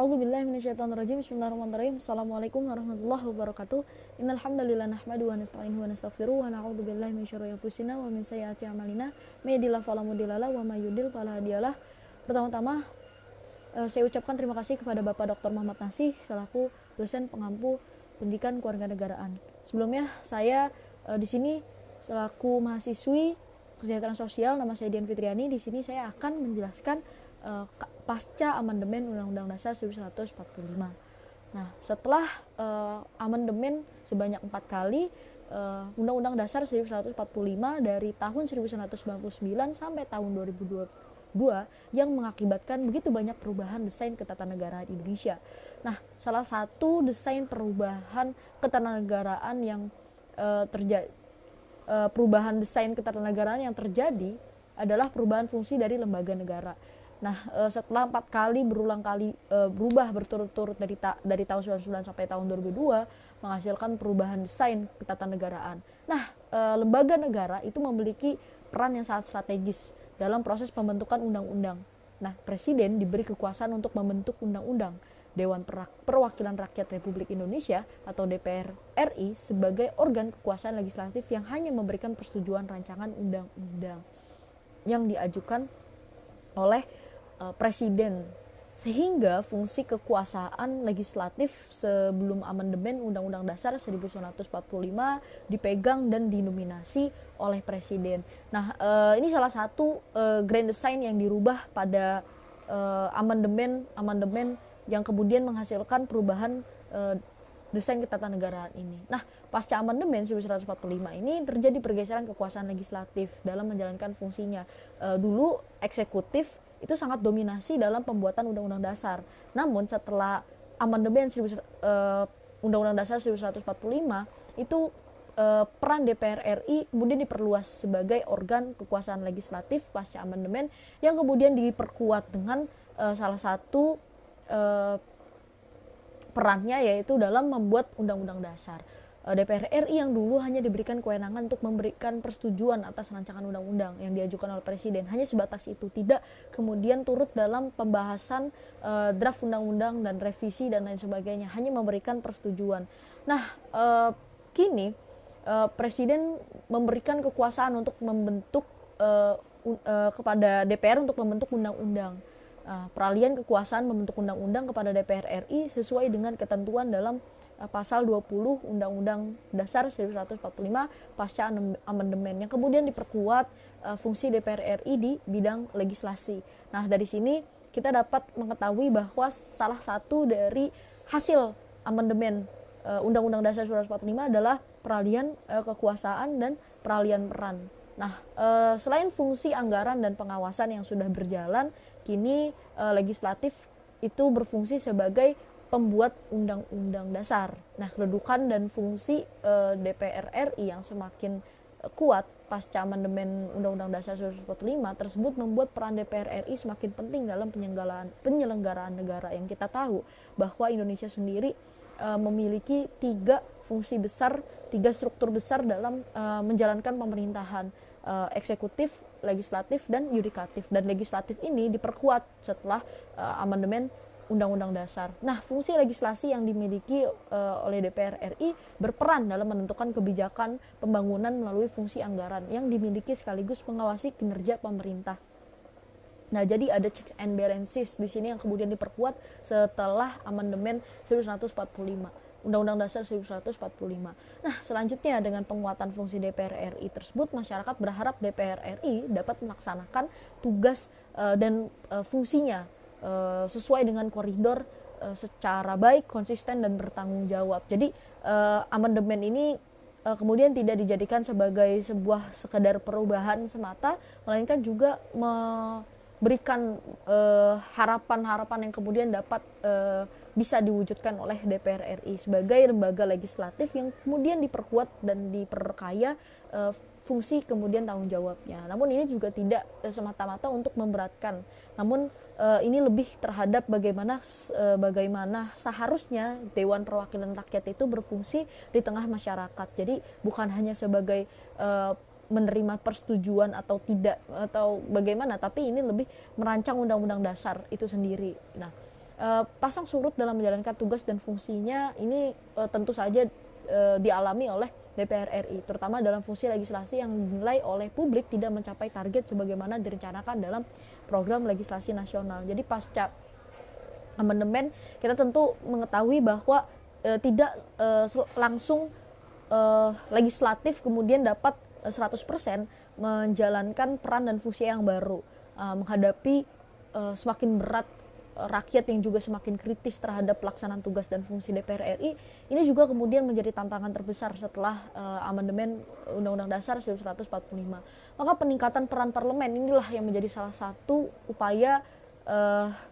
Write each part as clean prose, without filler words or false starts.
A'udzubillahi minasyaitonirrajim. Bismillahirrahmanirrahim. Assalamualaikum warahmatullahi wabarakatuh. Innal hamdalillah nahmaduhu wa nasta'inuhu wa nastaghfiruh wa na'udzubillahi min syururi anfusina wa min sayyiati a'malina. May yahdihillahu fala mudhillalah wa may yudhlil fala hadiyalah. Pertama-tama saya ucapkan terima kasih kepada Bapak Dr. Muhammad Nasih selaku dosen pengampu pendidikan kewarganegaraan. Sebelumnya saya di sini selaku mahasiswi kesejahteraan sosial, nama saya Dian Fitriani. Di sini saya akan menjelaskan pasca amandemen Undang-Undang Dasar 1945. Nah, setelah amandemen sebanyak 4 kali Undang-Undang Dasar 1945 dari tahun 1999 sampai tahun 2022 yang mengakibatkan begitu banyak perubahan desain ketatanegaraan Indonesia. Nah, salah satu desain perubahan ketatanegaraan yang perubahan desain ketatanegaraan yang terjadi adalah perubahan fungsi dari lembaga negara. Nah, setelah 4 kali berulang kali berubah berturut-turut dari tahun 1999 sampai tahun 2002 menghasilkan perubahan desain ketatanegaraan. Nah, lembaga negara itu memiliki peran yang sangat strategis dalam proses pembentukan undang-undang. Nah, presiden diberi kekuasaan untuk membentuk undang-undang. Dewan Perwakilan Rakyat Republik Indonesia atau DPR RI sebagai organ kekuasaan legislatif yang hanya memberikan persetujuan rancangan undang-undang yang diajukan oleh presiden, sehingga fungsi kekuasaan legislatif sebelum amandemen Undang-Undang Dasar 1945 dipegang dan dinominasi oleh presiden. Nah, ini salah satu grand design yang dirubah pada amandemen yang kemudian menghasilkan perubahan desain ketatanegaraan ini. Nah, pasca amandemen 1945 ini terjadi pergeseran kekuasaan legislatif dalam menjalankan fungsinya. Dulu eksekutif itu sangat dominasi dalam pembuatan Undang-Undang Dasar. Namun setelah amandemen Undang-Undang Dasar 1945 itu peran DPR RI kemudian diperluas sebagai organ kekuasaan legislatif pasca amandemen yang kemudian diperkuat dengan salah satu perannya yaitu dalam membuat Undang-Undang Dasar. DPR RI yang dulu hanya diberikan kewenangan untuk memberikan persetujuan atas rancangan undang-undang yang diajukan oleh presiden, hanya sebatas itu, tidak kemudian turut dalam pembahasan draft undang-undang dan revisi dan lain sebagainya, hanya memberikan persetujuan. Nah, kini presiden memberikan kekuasaan untuk membentuk kepada DPR untuk membentuk undang-undang. Peralihan kekuasaan membentuk undang-undang kepada DPR RI sesuai dengan ketentuan dalam pasal 20 Undang-Undang Dasar 1945 pasca amandemen yang kemudian diperkuat fungsi DPR RI di bidang legislasi. Nah, dari sini kita dapat mengetahui bahwa salah satu dari hasil amandemen Undang-Undang Dasar 1945 adalah peralihan kekuasaan dan peralihan peran. Nah, selain fungsi anggaran dan pengawasan yang sudah berjalan, kini legislatif itu berfungsi sebagai pembuat undang-undang dasar. Nah, kedudukan dan fungsi DPR RI yang semakin kuat pasca amandemen Undang-Undang Dasar 1945 tersebut membuat peran DPR RI semakin penting dalam penyelenggaraan negara, yang kita tahu bahwa Indonesia sendiri memiliki 3 fungsi besar, 3 struktur besar dalam menjalankan pemerintahan, eksekutif, legislatif, dan yudikatif. Dan legislatif ini diperkuat setelah amandemen Undang-Undang Dasar. Nah, fungsi legislasi yang dimiliki oleh DPR RI berperan dalam menentukan kebijakan pembangunan melalui fungsi anggaran yang dimiliki sekaligus mengawasi kinerja pemerintah. Nah, jadi ada checks and balances di sini yang kemudian diperkuat setelah amandemen 1945. Undang-Undang Dasar 1945. Nah, selanjutnya dengan penguatan fungsi DPR RI tersebut, masyarakat berharap DPR RI dapat melaksanakan tugas dan fungsinya sesuai dengan koridor secara baik, konsisten, dan bertanggung jawab. Jadi amandemen ini kemudian tidak dijadikan sebagai sebuah sekedar perubahan semata, melainkan juga memberikan harapan-harapan yang kemudian dapat bisa diwujudkan oleh DPR RI sebagai lembaga legislatif yang kemudian diperkuat dan diperkaya fungsi kemudian tanggung jawabnya. Namun ini juga tidak semata-mata untuk memberatkan. Namun ini lebih terhadap bagaimana seharusnya Dewan Perwakilan Rakyat itu berfungsi di tengah masyarakat. Jadi bukan hanya sebagai menerima persetujuan atau tidak atau bagaimana, tapi ini lebih merancang undang-undang dasar itu sendiri. Nah, pasang surut dalam menjalankan tugas dan fungsinya ini tentu saja dialami oleh DPR RI, terutama dalam fungsi legislasi yang dinilai oleh publik tidak mencapai target sebagaimana direncanakan dalam program legislasi nasional. Jadi pasca amandemen kita tentu mengetahui bahwa tidak langsung legislatif kemudian dapat 100% menjalankan peran dan fungsi yang baru menghadapi semakin berat rakyat yang juga semakin kritis terhadap pelaksanaan tugas dan fungsi DPR RI. Ini juga kemudian menjadi tantangan terbesar setelah amandemen Undang-Undang Dasar 1945. Maka peningkatan peran parlemen inilah yang menjadi salah satu upaya,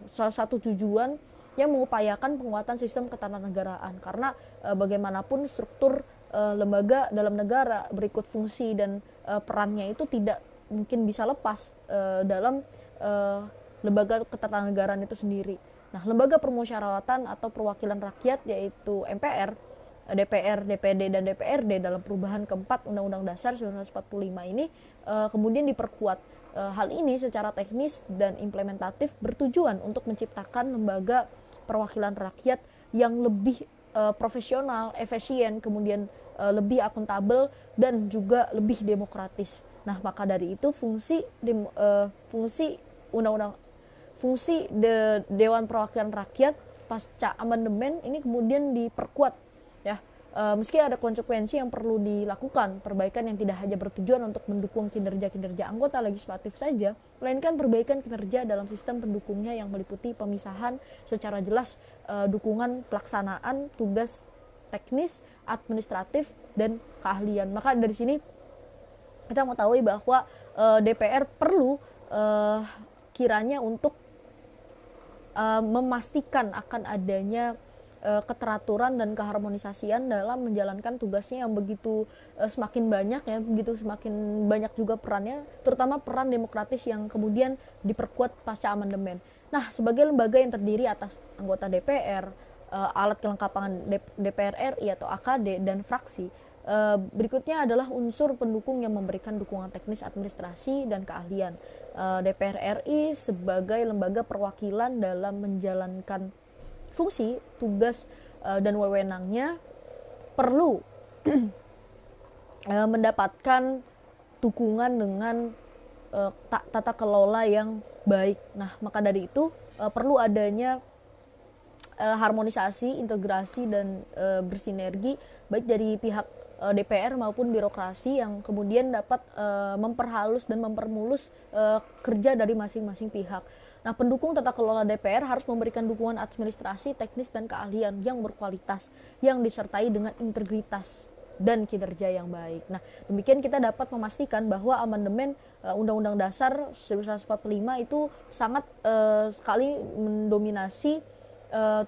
salah satu tujuan yang mengupayakan penguatan sistem ketatanegaraan, karena bagaimanapun struktur lembaga dalam negara berikut fungsi dan perannya itu tidak mungkin bisa lepas dalam lembaga ketatanegaraan itu sendiri. Nah, lembaga permusyawaratan atau perwakilan rakyat yaitu MPR, DPR, DPD, dan DPRD dalam perubahan keempat Undang-Undang Dasar 1945 ini kemudian diperkuat. Hal ini secara teknis dan implementatif bertujuan untuk menciptakan lembaga perwakilan rakyat yang lebih profesional, efisien, kemudian lebih akuntabel dan juga lebih demokratis. Nah, maka dari itu fungsi Dewan Perwakilan Rakyat pasca amandemen ini kemudian diperkuat ya. Meski ada konsekuensi yang perlu dilakukan, perbaikan yang tidak hanya bertujuan untuk mendukung kinerja anggota legislatif saja, melainkan perbaikan kinerja dalam sistem pendukungnya yang meliputi pemisahan secara jelas dukungan pelaksanaan tugas teknis, administratif, dan keahlian. Maka dari sini kita mengetahui bahwa DPR perlu kiranya untuk memastikan akan adanya keteraturan dan keharmonisasian dalam menjalankan tugasnya yang begitu semakin banyak ya, begitu semakin banyak juga perannya, terutama peran demokratis yang kemudian diperkuat pasca amandemen. Nah, sebagai lembaga yang terdiri atas anggota DPR, alat kelengkapan DPR RI atau AKD dan fraksi, berikutnya adalah unsur pendukung yang memberikan dukungan teknis, administrasi, dan keahlian. DPR RI sebagai lembaga perwakilan dalam menjalankan fungsi, tugas, dan wewenangnya perlu mendapatkan dukungan dengan tata kelola yang baik. Nah, maka dari itu perlu adanya harmonisasi, integrasi, dan bersinergi baik dari pihak DPR maupun birokrasi yang kemudian dapat memperhalus dan mempermulus kerja dari masing-masing pihak. Nah, pendukung tata kelola DPR harus memberikan dukungan administrasi, teknis, dan keahlian yang berkualitas, yang disertai dengan integritas dan kinerja yang baik. Nah, demikian kita dapat memastikan bahwa amandemen Undang-Undang Dasar 1945 itu sangat sekali mendominasi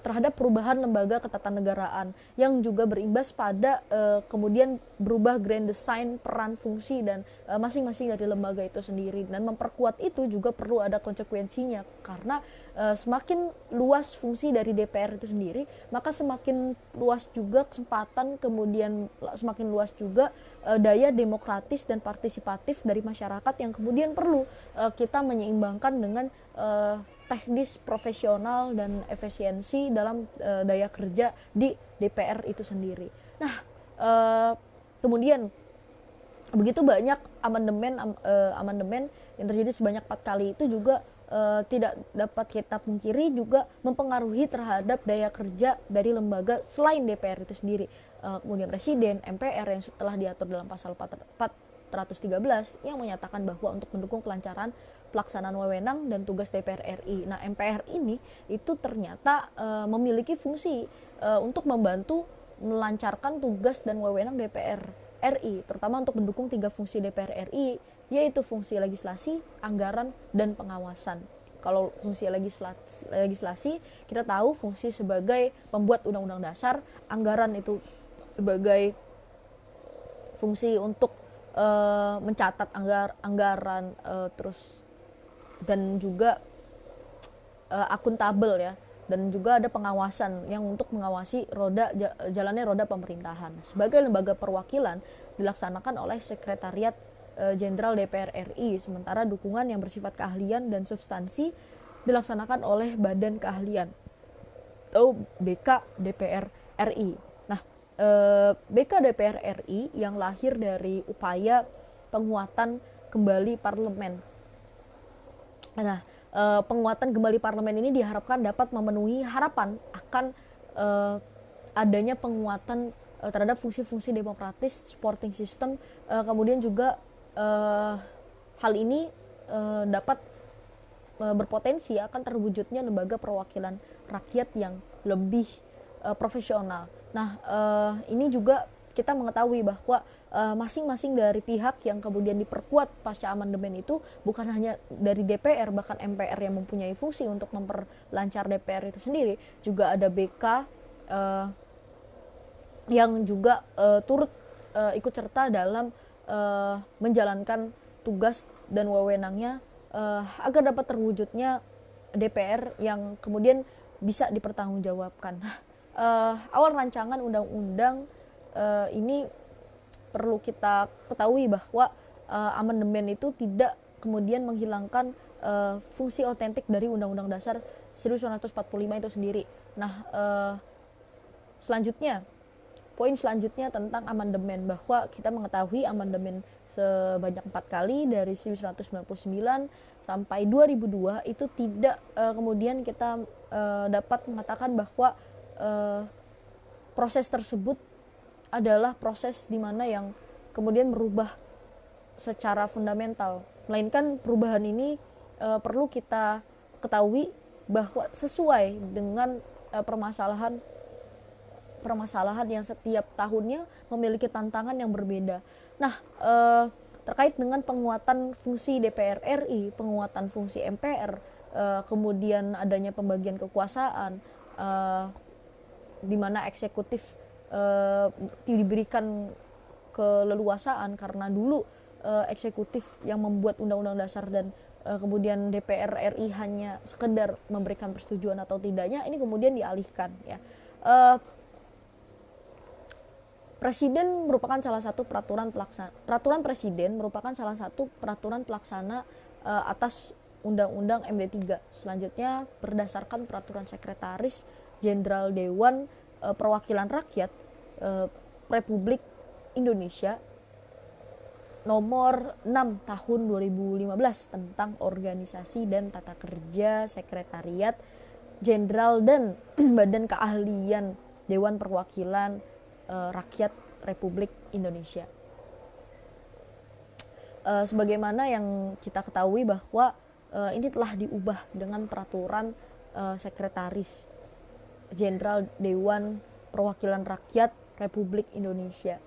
terhadap perubahan lembaga ketatanegaraan yang juga berimbas pada kemudian berubah grand design, peran, fungsi, dan masing-masing dari lembaga itu sendiri. Dan memperkuat itu juga perlu ada konsekuensinya, karena semakin luas fungsi dari DPR itu sendiri, maka semakin luas juga kesempatan, kemudian semakin luas juga daya demokratis dan partisipatif dari masyarakat yang kemudian perlu kita menyeimbangkan dengan teknis, profesional, dan efisiensi dalam daya kerja di DPR itu sendiri. Nah, kemudian begitu banyak amandemen yang terjadi sebanyak 4 kali itu juga tidak dapat kita pungkiri juga mempengaruhi terhadap daya kerja dari lembaga selain DPR itu sendiri. Kemudian Presiden, MPR yang telah diatur dalam pasal 413 yang menyatakan bahwa untuk mendukung kelancaran pelaksanaan wewenang dan tugas DPR RI. Nah, MPR ini itu ternyata memiliki fungsi untuk membantu melancarkan tugas dan wewenang DPR RI, terutama untuk mendukung 3 fungsi DPR RI, yaitu fungsi legislasi, anggaran, dan pengawasan. Kalau fungsi legislasi, kita tahu fungsi sebagai pembuat undang-undang dasar, anggaran itu sebagai fungsi untuk mencatat anggaran, terus dan juga akuntabel ya, dan juga ada pengawasan yang untuk mengawasi jalannya roda pemerintahan. Sebagai lembaga perwakilan dilaksanakan oleh Sekretariat Jenderal DPR RI, sementara dukungan yang bersifat keahlian dan substansi dilaksanakan oleh Badan Keahlian atau BK DPR RI. Nah, BK DPR RI yang lahir dari upaya penguatan kembali parlemen. Nah, penguatan kembali parlemen ini diharapkan dapat memenuhi harapan akan adanya penguatan terhadap fungsi-fungsi demokratis, supporting system, kemudian juga hal ini dapat berpotensi akan terwujudnya lembaga perwakilan rakyat yang lebih profesional. Nah, ini juga kita mengetahui bahwa masing-masing dari pihak yang kemudian diperkuat pasca amandemen itu bukan hanya dari DPR, bahkan MPR yang mempunyai fungsi untuk memperlancar DPR itu sendiri, juga ada BK yang juga turut ikut serta dalam menjalankan tugas dan wewenangnya agar dapat terwujudnya DPR yang kemudian bisa dipertanggungjawabkan. Awal rancangan undang-undang ini perlu kita ketahui bahwa amandemen itu tidak kemudian menghilangkan fungsi otentik dari Undang-Undang Dasar 1945 itu sendiri. Nah, poin selanjutnya tentang amandemen, bahwa kita mengetahui amandemen sebanyak 4 kali dari 1999 sampai 2002 itu tidak kemudian kita dapat mengatakan bahwa proses tersebut adalah proses di mana yang kemudian merubah secara fundamental, melainkan perubahan ini perlu kita ketahui bahwa sesuai dengan permasalahan yang setiap tahunnya memiliki tantangan yang berbeda. Nah, terkait dengan penguatan fungsi DPR RI, penguatan fungsi MPR, kemudian adanya pembagian kekuasaan, di mana eksekutif diberikan keleluasaan, karena dulu eksekutif yang membuat undang-undang dasar dan kemudian DPR RI hanya sekedar memberikan persetujuan atau tidaknya, ini kemudian dialihkan ya. Presiden merupakan salah satu peraturan presiden merupakan salah satu peraturan pelaksana atas Undang-Undang MD3. Selanjutnya berdasarkan peraturan Sekretaris Jenderal Dewan Perwakilan Rakyat Republik Indonesia nomor 6 tahun 2015 tentang organisasi dan tata kerja Sekretariat Jenderal dan Badan Keahlian Dewan Perwakilan Rakyat Republik Indonesia. Sebagaimana yang kita ketahui bahwa ini telah diubah dengan peraturan Sekretaris Jenderal Dewan Perwakilan Rakyat Republik Indonesia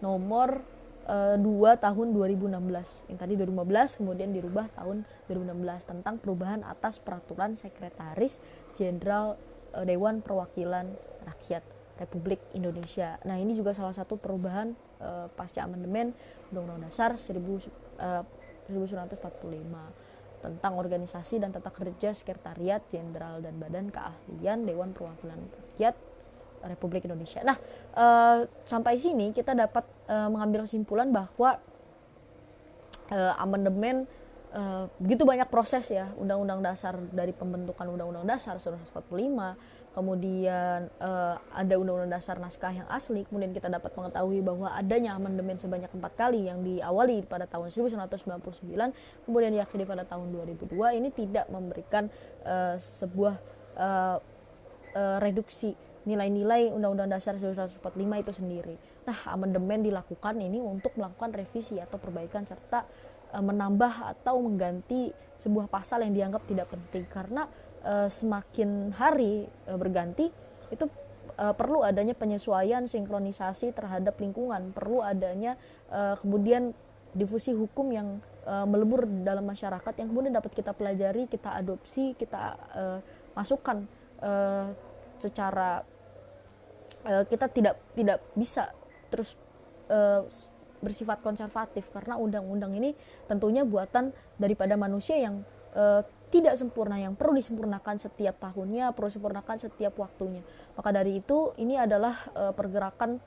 nomor 2 tahun 2016. Yang tadi 2015 kemudian dirubah tahun 2016 tentang perubahan atas peraturan Sekretaris Jenderal Dewan Perwakilan Rakyat Republik Indonesia. Nah, ini juga salah satu perubahan pasca amandemen Undang-Undang Dasar 1945 tentang organisasi dan tata kerja Sekretariat Jenderal dan Badan Keahlian Dewan Perwakilan Rakyat Republik Indonesia. Nah, sampai sini kita dapat mengambil kesimpulan bahwa amandemen begitu banyak proses ya, Undang-Undang Dasar, dari pembentukan Undang-Undang Dasar 1945, kemudian ada Undang-Undang Dasar naskah yang asli, kemudian kita dapat mengetahui bahwa adanya amandemen sebanyak 4 kali yang diawali pada tahun 1999, kemudian diakhiri pada tahun 2002, ini tidak memberikan sebuah reduksi nilai-nilai Undang-Undang Dasar 1945 itu sendiri. Nah, amandemen dilakukan ini untuk melakukan revisi atau perbaikan serta menambah atau mengganti sebuah pasal yang dianggap tidak penting, karena semakin hari berganti itu perlu adanya penyesuaian, sinkronisasi terhadap lingkungan, perlu adanya kemudian difusi hukum yang melebur dalam masyarakat yang kemudian dapat kita pelajari, kita adopsi, kita masukkan secara kita tidak bisa terus bersifat konservatif, karena undang-undang ini tentunya buatan daripada manusia yang tidak sempurna, yang perlu disempurnakan setiap tahunnya, perlu disempurnakan setiap waktunya. Maka dari itu ini adalah pergerakan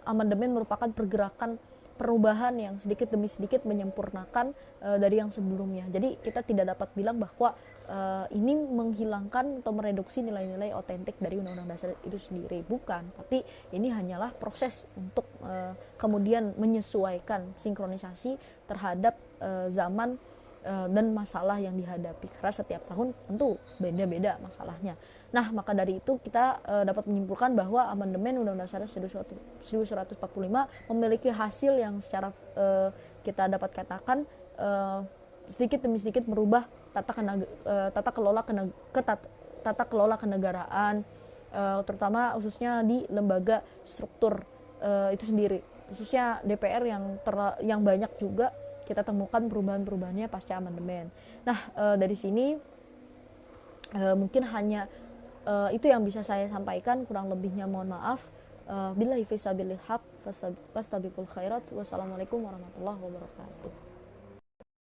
amandemen merupakan pergerakan perubahan yang sedikit demi sedikit menyempurnakan dari yang sebelumnya. Jadi kita tidak dapat bilang bahwa ini menghilangkan atau mereduksi nilai-nilai otentik dari Undang-Undang Dasar itu sendiri, bukan. Tapi ini hanyalah proses untuk kemudian menyesuaikan sinkronisasi terhadap zaman dan masalah yang dihadapi, karena setiap tahun tentu beda-beda masalahnya. Nah, maka dari itu kita dapat menyimpulkan bahwa amandemen Undang-Undang Dasar 1945 memiliki hasil yang secara kita dapat katakan sedikit demi sedikit merubah tata kelola kenegaraan, terutama khususnya di lembaga struktur itu sendiri, khususnya DPR yang banyak juga kita temukan perubahan-perubahannya pasca amandemen. Nah, dari sini mungkin hanya itu yang bisa saya sampaikan, kurang lebihnya mohon maaf. Billahi fisabilil haq fastabiqul khairat. Wassalamualaikum warahmatullahi wabarakatuh.